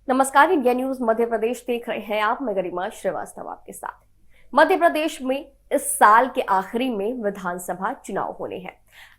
नमस्कार। India news Madhya Pradesh देख रहे हैं आप। मैं गरिमा श्रीवास्तव आपके साथ। मध्य प्रदेश में इस साल के आखिरी में विधानसभा चुनाव होने हैं।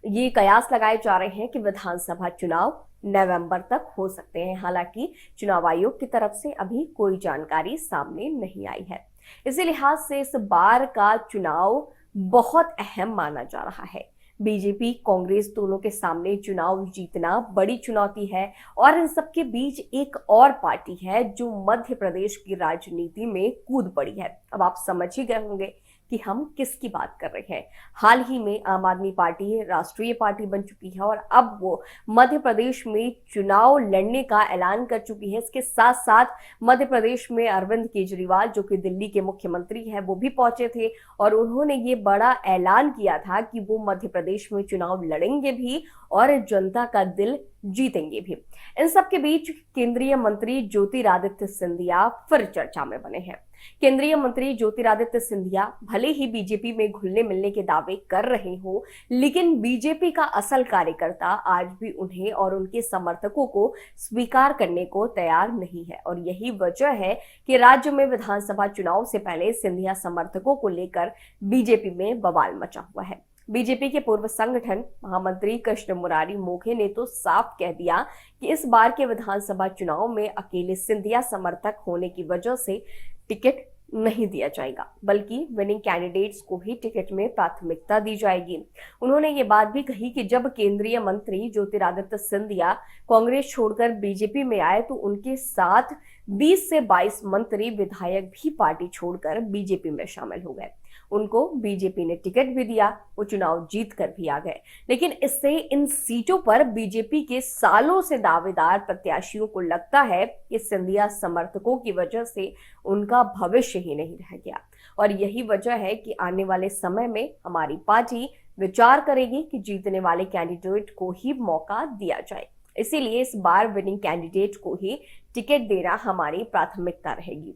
ये कयास लगाए जा रहे हैं कि विधानसभा चुनाव नवंबर तक हो सकते हैं। हालांकि चुनाव आयोग की तरफ से अभी कोई जानकारी सामने नहीं आई है। इसी लिहाज से इस बार का चुनाव बहुत अहम माना जा रहा है। बीजेपी कांग्रेस दोनों के सामने चुनाव जीतना बड़ी चुनौती है और इन सबके बीच एक और पार्टी है जो मध्य प्रदेश की राजनीति में कूद पड़ी है। अब आप समझ ही गए होंगे कि हम किसकी बात कर रहे हैं। हाल ही में आम आदमी पार्टी राष्ट्रीय पार्टी बन चुकी है और अब वो मध्य प्रदेश में चुनाव लड़ने का ऐलान कर चुकी है। इसके साथ साथ मध्य प्रदेश में अरविंद केजरीवाल जो कि दिल्ली के मुख्यमंत्री हैं वो भी पहुंचे थे और उन्होंने ये बड़ा ऐलान किया था कि वो मध्य प्रदेश में चुनाव लड़ेंगे भी और जनता का दिल जीतेंगे भी। इन सबके बीच केंद्रीय मंत्री ज्योतिरादित्य सिंधिया फिर चर्चा में बने हैं। केंद्रीय मंत्री ज्योतिरादित्य सिंधिया भले ही बीजेपी में घुलने मिलने के दावे कर रहे हो, लेकिन बीजेपी का असल कार्यकर्ता आज भी उन्हें और उनके समर्थकों को स्वीकार करने को तैयार नहीं है। और यही वजह है कि राज्य में विधानसभा चुनाव से पहले सिंधिया समर्थकों को लेकर बीजेपी में बवाल मचा हुआ है। बीजेपी के पूर्व संगठन महामंत्री कृष्ण मुरारी मोघे ने तो साफ कह दिया कि इस बार के विधानसभा चुनाव में अकेले सिंधिया समर्थक होने की वजह से टिकट नहीं दिया जाएगा, बल्कि विनिंग कैंडिडेट्स को ही टिकट में प्राथमिकता दी जाएगी। उन्होंने ये बात भी कही कि जब केंद्रीय मंत्री ज्योतिरादित्य सिंधिया कांग्रेस छोड़कर बीजेपी में आए तो उनके साथ 20 से 22 मंत्री विधायक भी पार्टी छोड़कर बीजेपी में शामिल हो गए। उनको बीजेपी ने टिकट भी दिया, वो चुनाव जीत कर भी आ गए। लेकिन इससे इन सीटों पर बीजेपी के सालों से दावेदार प्रत्याशियों को लगता है कि सिंधिया समर्थकों की वजह से उनका भविष्य ही नहीं रह गया। और यही वजह है कि आने वाले समय में हमारी पार्टी विचार करेगी कि जीतने वाले कैंडिडेट को ही मौका दिया जाए। इसीलिए इस बार विनिंग कैंडिडेट को ही टिकट देना हमारी प्राथमिकता रहेगी।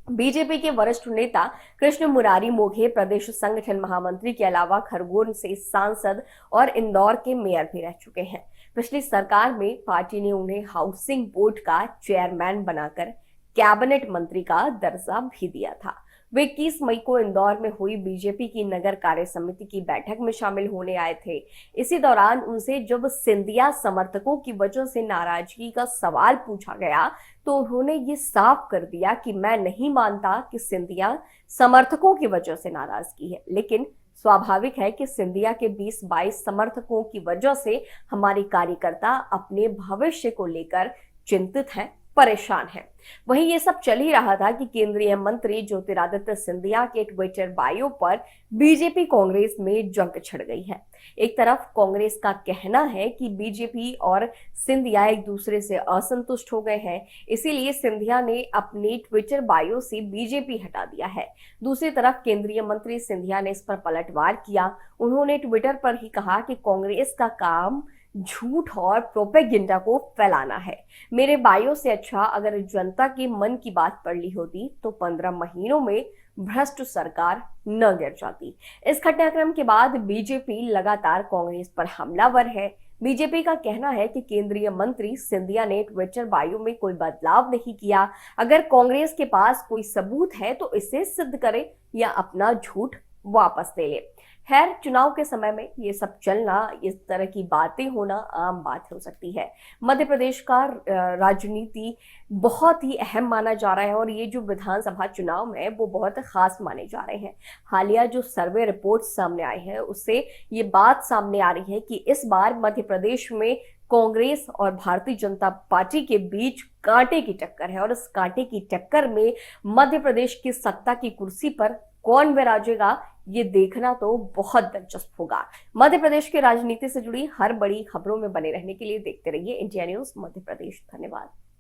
बीजेपी के वरिष्ठ नेता कृष्ण मुरारी मोघे प्रदेश संगठन महामंत्री के अलावा खरगोन से सांसद और इंदौर के मेयर भी रह चुके हैं। पिछली सरकार में पार्टी ने उन्हें हाउसिंग बोर्ड का चेयरमैन बनाकर कैबिनेट मंत्री का दर्जा भी दिया था। वे 21 मई को इंदौर में हुई बीजेपी की नगर कार्य समिति की बैठक में शामिल होने आए थे। इसी दौरान उनसे जब सिंधिया समर्थकों की वजह से नाराजगी का सवाल पूछा गया तो उन्होंने ये साफ कर दिया कि मैं नहीं मानता कि सिंधिया समर्थकों की वजह से नाराजगी है, लेकिन स्वाभाविक है कि सिंधिया के 20-22 समर्थकों की वजह से हमारे कार्यकर्ता अपने भविष्य को लेकर चिंतित हैं, परेशान है। वहीं ये सब चल ही रहा था कि केंद्रीय मंत्री ज्योतिरादित्य सिंधिया के ट्विटर बायो पर बीजेपी कांग्रेस में जंग छिड़ गई है। एक तरफ कांग्रेस का कहना है कि बीजेपी और सिंधिया एक दूसरे से असंतुष्ट हो गए हैं, इसीलिए सिंधिया ने अपने ट्विटर बायो से बीजेपी हटा दिया है। दूसरी तरफ केंद्रीय मंत्री सिंधिया ने इस पर पलटवार किया। उन्होंने ट्विटर पर ही कहा कि कांग्रेस का काम झूठ और प्रोपेगेंडा को फैलाना है। मेरे बायो से अच्छा अगर जनता के मन की बात पढ़ ली होती तो 15 महीनों में भ्रष्ट सरकार न गिर जाती। इस घटनाक्रम के बाद बीजेपी लगातार कांग्रेस पर हमलावर है। बीजेपी का कहना है कि केंद्रीय मंत्री सिंधिया ने ट्विटर बायो में कोई बदलाव नहीं किया। अगर कांग्रेस के पास कोई सबूत है तो इसे सिद्ध करे या अपना झूठ वापस ले ले। खैर, चुनाव के समय में ये सब चलना, इस तरह की बातें होना आम बात हो सकती है। मध्य प्रदेश का राजनीति बहुत ही अहम माना जा रहा है और ये जो विधानसभा चुनाव है वो बहुत खास माने जा रहे हैं। हालिया जो सर्वे रिपोर्ट सामने आए हैं उससे ये बात सामने आ रही है कि इस बार मध्य प्रदेश में कांग्रेस और भारतीय जनता पार्टी के बीच कांटे की टक्कर है और इस कांटे की टक्कर में मध्य प्रदेश की सत्ता की कुर्सी पर कौन विराजेगा ये देखना तो बहुत दिलचस्प होगा। मध्य प्रदेश की राजनीति से जुड़ी हर बड़ी खबरों में बने रहने के लिए देखते रहिए इंडिया न्यूज मध्य प्रदेश। धन्यवाद।